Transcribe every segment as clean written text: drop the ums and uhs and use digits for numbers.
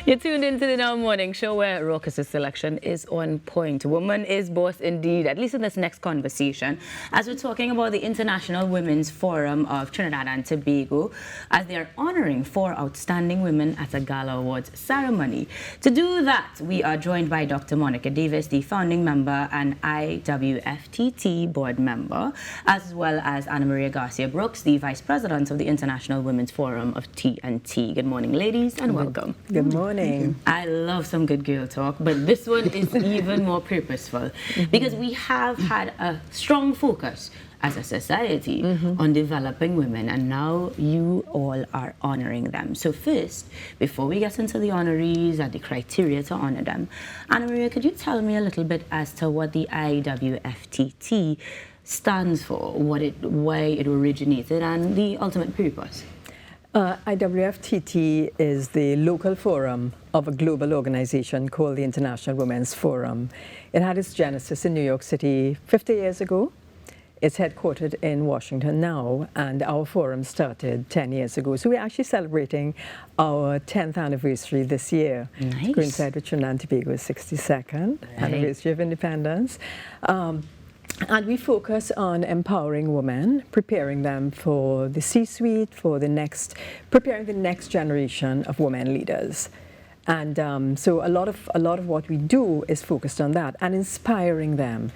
You're tuned into the Now Morning Show where Raucous' selection is on point. Woman is boss indeed, at least in this next conversation, as we're talking about the International Women's Forum of Trinidad and Tobago, as they are honoring 4 outstanding women at a gala awards ceremony. To do that, we are joined by Dr. Monica Davis, the founding member and IWFTT board member, as well as Anna Maria Garcia Brooks, the vice president of the International Women's Forum of T&T. Good morning, ladies, and welcome. Good morning. I love some good girl talk, but this one is even more purposeful because we have had a strong focus as a society on developing women, and now you all are honoring them. So first, before we get into the honorees and the criteria to honor them, Anna Maria, could you tell me a little bit as to what the IWFTT stands for, why it originated, and the ultimate purpose? IWFTT is the local forum of a global organization called the International Women's Forum. It had its genesis in New York City 50 years ago. It's headquartered in Washington now, and our forum started 10 years ago. So we're actually celebrating our 10th anniversary this year. Nice. Coincide with Trinidad and Tobago's 62nd anniversary of independence. And we focus on empowering women, preparing them for the C-suite, preparing the next generation of women leaders. And so a lot of what we do is focused on that and inspiring them,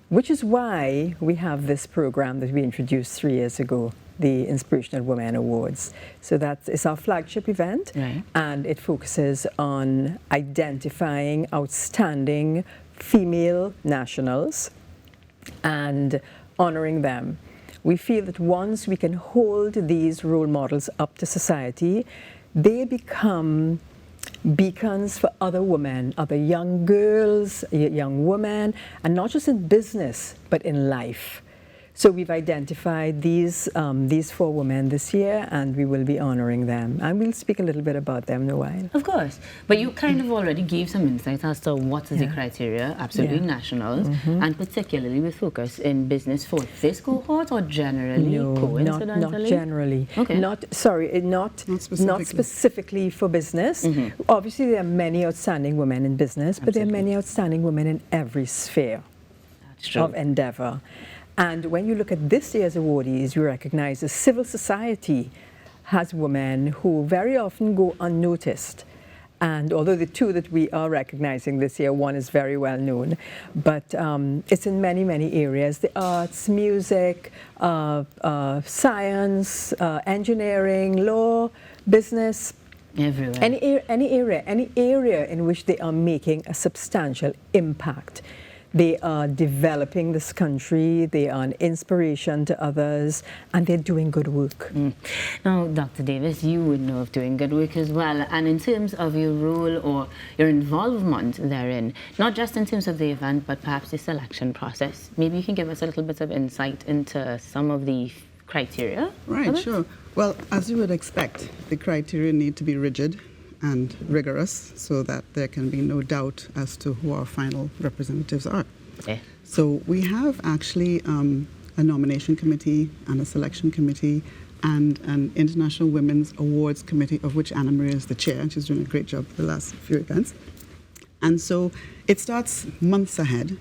which is why we have this program that we introduced 3 years ago, the Inspirational Women Awards. So that is our flagship event, and it focuses on identifying outstanding female nationals and honoring them. We feel that once we can hold these role models up to society, they become beacons for other women, other young girls, young women, and not just in business, but in life. So we've identified these 4 women this year, and we will be honoring them. And we'll speak a little bit about them in a while. Of course. But you kind of already gave some insight as to what is the criteria, absolutely nationals, and particularly with focus in business for this cohort, or generally, coincidentally? Not generally. Okay. Not specifically for business. Obviously, there are many outstanding women in business, but there are many outstanding women in every sphere of endeavor. And when you look at this year's awardees, you recognize the civil society has women who very often go unnoticed. And although the 2 that we are recognizing this year, one is very well known, but it's in many, many areas: the arts, music, science, engineering, law, business. Everywhere. Any area in which they are making a substantial impact. They are developing this country, they are an inspiration to others, and they're doing good work. Now, Dr. Davis, you would know of doing good work as well. And in terms of your role or your involvement therein, not just in terms of the event, but perhaps the selection process, maybe you can give us a little bit of insight into some of the criteria? Right, sure. Well, as you would expect, the criteria need to be rigid and rigorous so that there can be no doubt as to who our final representatives are. So we have actually a nomination committee and a selection committee and an International Women's Awards Committee, of which Anna Maria is the chair, and she's doing a great job for the last few events. And so it starts months ahead,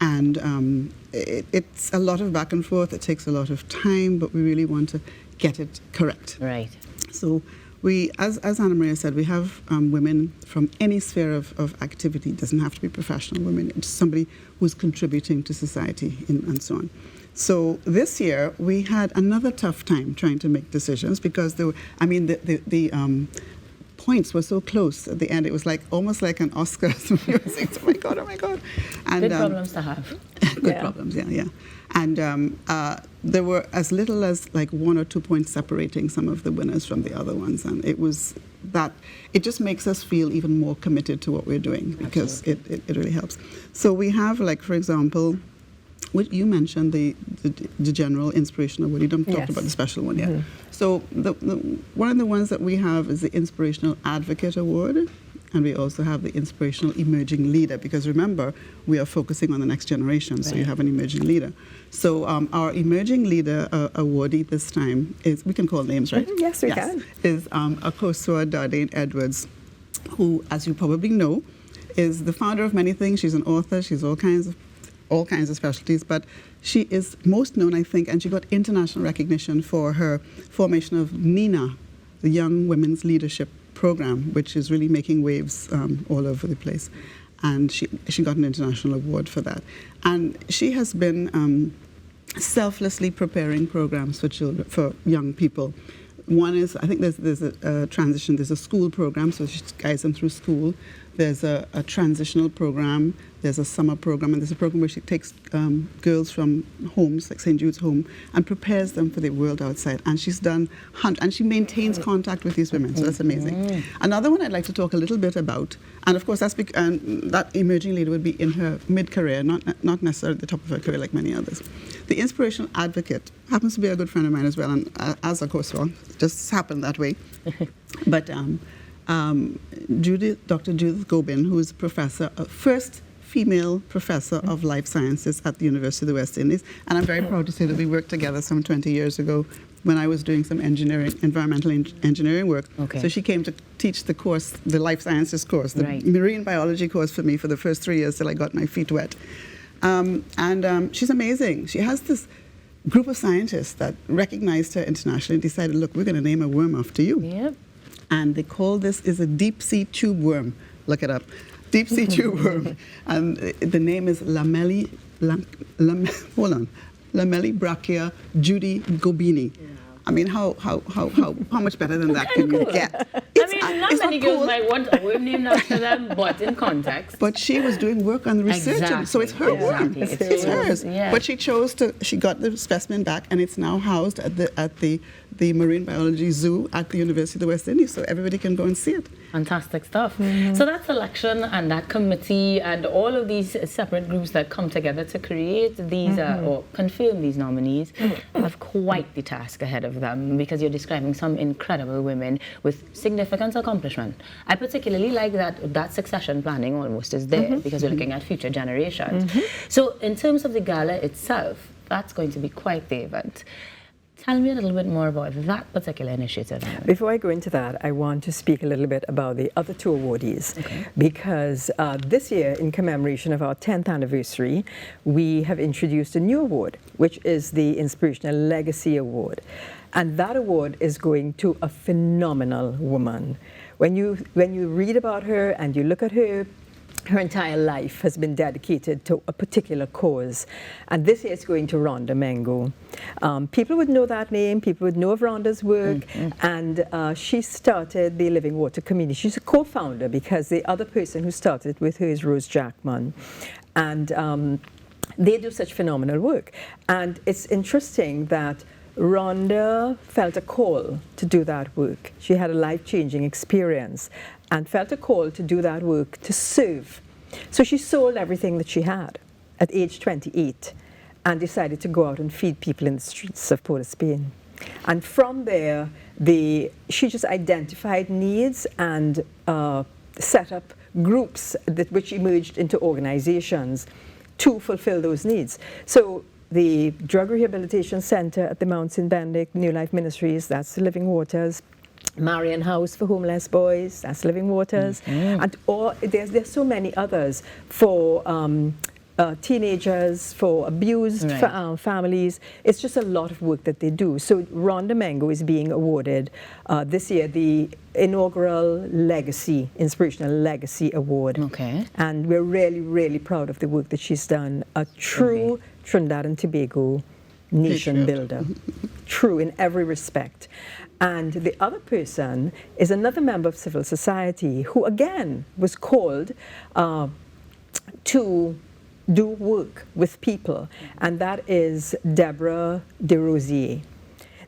and it's a lot of back and forth. It takes a lot of time, but we really want to get it correct. Right. So we, as Anna Maria said, we have women from any sphere of activity. It doesn't have to be professional women. It's somebody who's contributing to society and so on. So this year we had another tough time trying to make decisions because there were, the points were so close at the end. It was like almost like an Oscar. We were saying, oh my God. And, good problems to have. Good problems, yeah. And there were as little as like 1 or 2 points separating some of the winners from the other ones. And it was that, it just makes us feel even more committed to what we're doing because it really helps. So we have, like, for example, what you mentioned, the general inspirational award. You don't talk about the special one yet. So one of the ones that we have is the Inspirational Advocate Award. And we also have the Inspirational Emerging Leader, because remember, we are focusing on the next generation, so you have an emerging leader. So our Emerging Leader awardee this time is, we can call names, right? Yes, we can. Is Akosua Dardane Edwards. who, as you probably know, is the founder of many things. She's an author. She's all kinds of specialties, but she is most known, I think, and she got international recognition for her formation of NINA, the Young Women's Leadership Program, which is really making waves all over the place. And she got an international award for that. And she has been selflessly preparing programs for children, for young people. One is, I think there's a transition, there's a school program, so she guides them through school. There's a transitional program, there's a summer program, and there's a program where she takes girls from homes, like St. Jude's home, and prepares them for the world outside. And she's done, and she maintains contact with these women, so that's amazing. Another one I'd like to talk a little bit about, and of course that emerging leader would be in her mid-career, not necessarily at the top of her career like many others. The inspirational advocate happens to be a good friend of mine as well, and as a co-star, just happened that way. But Dr. Judith Gobin, who is professor, first female professor of life sciences at the University of the West Indies, and I'm very proud to say that we worked together some 20 years ago when I was doing some environmental engineering work. Okay. So she came to teach the course, the life sciences course, the marine biology course for me for the first 3 years till I got my feet wet. She's amazing. She has this group of scientists that recognized her internationally and decided, look, we're going to name a worm after you. Yep. And they call this is a deep sea tube worm. Look it up. Deep sea tube worm. And the name is Lamellibrachia Judy Gobini. Yeah. I mean, how much better than that can you get? Not many girls might want a worm named after them, but in context. But she was doing work on the research, exactly. So it's her worm. It's hers. Yeah. But she got the specimen back, and it's now housed at the Marine Biology Zoo at the University of the West Indies, so everybody can go and see it. Fantastic stuff. So that selection and that committee and all of these separate groups that come together to create these or confirm these nominees have quite the task ahead of them, because you're describing some incredible women with significant accomplishment. I particularly like that succession planning almost is there, because we're looking at future generations. So in terms of the gala itself, that's going to be quite the event. Tell me a little bit more about that particular initiative. Before I go into that, I want to speak a little bit about the other two awardees, because this year, in commemoration of our 10th anniversary, we have introduced a new award, which is the Inspirational Legacy Award. And that award is going to a phenomenal woman. When you read about her and you look at her, her entire life has been dedicated to a particular cause. And this year it's going to Rhonda Mengo. People would know that name, people would know of Rhonda's work, and she started the Living Water Community. She's a co-founder, because the other person who started with her is Rose Jackman. And they do such phenomenal work. And it's interesting that Rhonda felt a call to do that work. She had a life-changing experience and felt a call to do that work to serve. So she sold everything that she had at age 28 and decided to go out and feed people in the streets of Port of Spain. And from there, she just identified needs and set up groups which emerged into organizations to fulfill those needs. So the Drug Rehabilitation Center at the Mount St. Benedict New Life Ministries, that's the Living Waters. Marian House for homeless boys, that's Living Waters. And there's so many others for teenagers, for abused families. It's just a lot of work that they do. So Rhonda Mengo is being awarded this year the inaugural Inspirational Legacy Award. And we're really, really proud of the work that she's done. A true Trinidad and Tobago nation builder. True in every respect. And the other person is another member of civil society who, again, was called to do work with people, and that is Deborah DeRosier.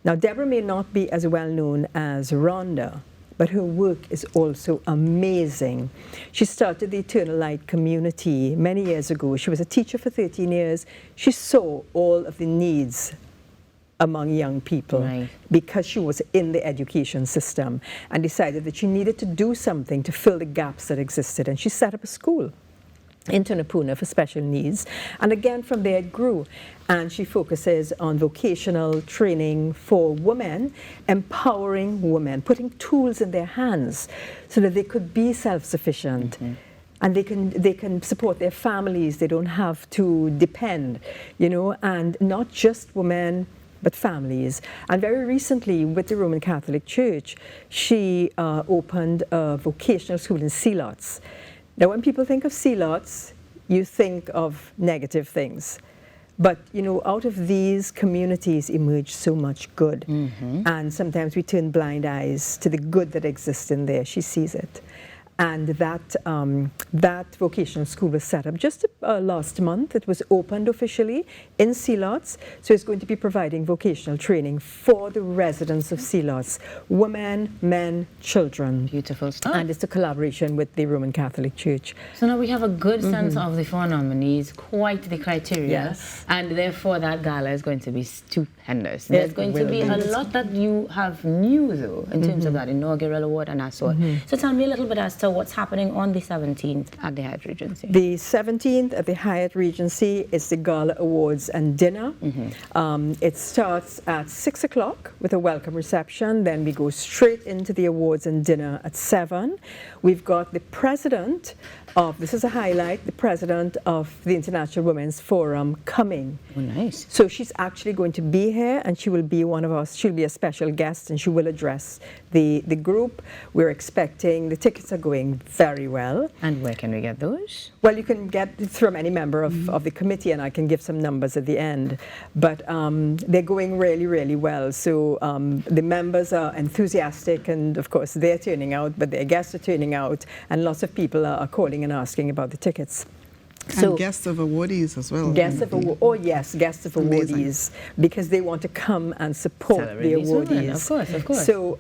Now, Deborah may not be as well known as Rhonda, but her work is also amazing. She started the Eternal Light community many years ago. She was a teacher for 13 years. She saw all of the needs among young people because she was in the education system and decided that she needed to do something to fill the gaps that existed, and she set up a school. in Tunapuna for special needs. And again, from there it grew. And she focuses on vocational training for women, empowering women, putting tools in their hands so that they could be self-sufficient. And they can support their families. They don't have to depend, you know, and not just women, but families. And very recently, with the Roman Catholic Church, she opened a vocational school in Sealots. Now, when people think of Sealots, you think of negative things. But, you know, out of these communities emerge so much good. And sometimes we turn blind eyes to the good that exists in there. She sees it. And that vocational school was set up just last month. It was opened officially in Sealots. So it's going to be providing vocational training for the residents of Sealots, women, men, children. Beautiful stuff. And it's a collaboration with the Roman Catholic Church. So now we have a good sense of the four nominees, quite the criteria. Yes. And therefore that gala is going to be stupendous. There's going to be a lot that you have new, though, in terms of that inaugural award and that sort. So tell me a little bit as to what's happening on the 17th at the Hyatt Regency. The 17th at the Hyatt Regency is the Gala Awards and dinner. It starts at 6 o'clock with a welcome reception. Then we go straight into the awards and dinner at 7. We've got the president of, this is a highlight, the president of the International Women's Forum coming. Oh, nice. So she's actually going to be here, and she will be one of us. She'll be a special guest, and she will address the group. We're expecting, the tickets are going very well. And where can we get those? Well, you can get from any member of the committee, and I can give some numbers at the end. But they're going really, really well. So the members are enthusiastic, and of course they're turning out, but their guests are turning out, and lots of people are calling and asking about the tickets. And guests of awardees as well. Guests of guests of awardees, because they want to come and support the awardees. Of course, of course. So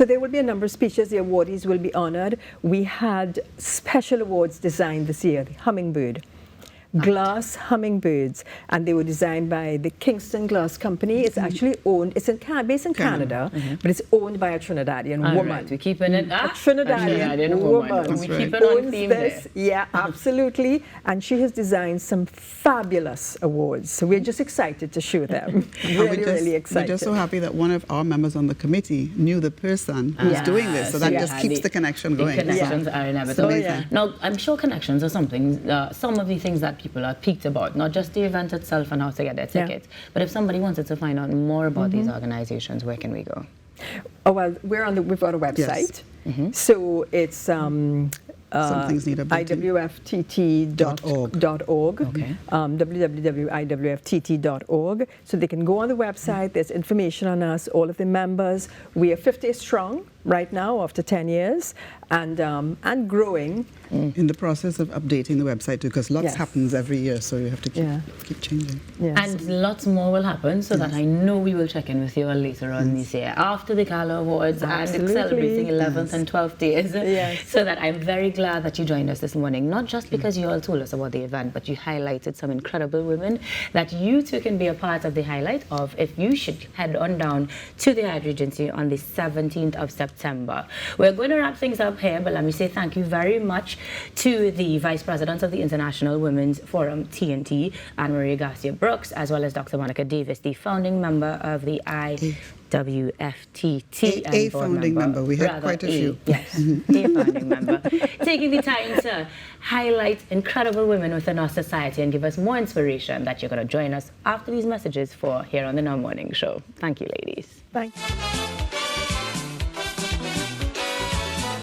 there will be a number of speeches. The awardees will be honored. We had special awards designed this year, the hummingbird. Glass hummingbirds, and they were designed by the Kingston Glass Company. It's actually owned, it's based in Canada, but it's owned by a Trinidadian woman. Right, we're keeping it a Trinidadian woman. We keep it on owns theme this. there. Yeah, absolutely. And she has designed some fabulous awards. So we're just excited to show them. really excited. We're just so happy that one of our members on the committee knew the person who's doing this. So that just keeps the connection going. The connections are inevitable. Now, I'm sure connections are something, some of the things that people are piqued about, not just the event itself and how to get their tickets, but if somebody wanted to find out more about these organizations, where can we go? Oh, well, we've got a website. So it's Some things need updating. IWFTT.org. www.IWFTT.org. So they can go on the website. There's information on us, all of the members. We are 50 strong right now after 10 years, and growing. In the process of updating the website too, because lots happens every year, so you have to keep changing. And lots more will happen, so that I know we will check in with you all later on this year after the Gala Awards and celebrating 11th and 12th days. So that I'm very glad that you joined us this morning, not just because you all told us about the event, but you highlighted some incredible women that you too can be a part of the highlight of if you should head on down to the Hyatt Regency on the 17th of September. We're going to wrap things up here, but let me say thank you very much to the Vice President of the International Women's Forum, TNT, Anne-Marie Garcia Brooks, as well as Dr. Monica Davis, the founding member of the IWFTT. A founding member. We had quite a few. Yes, a founding member. Taking the time to highlight incredible women within our society and give us more inspiration that you're going to join us after these messages for here on the Now Morning Show. Thank you, ladies. Thank you.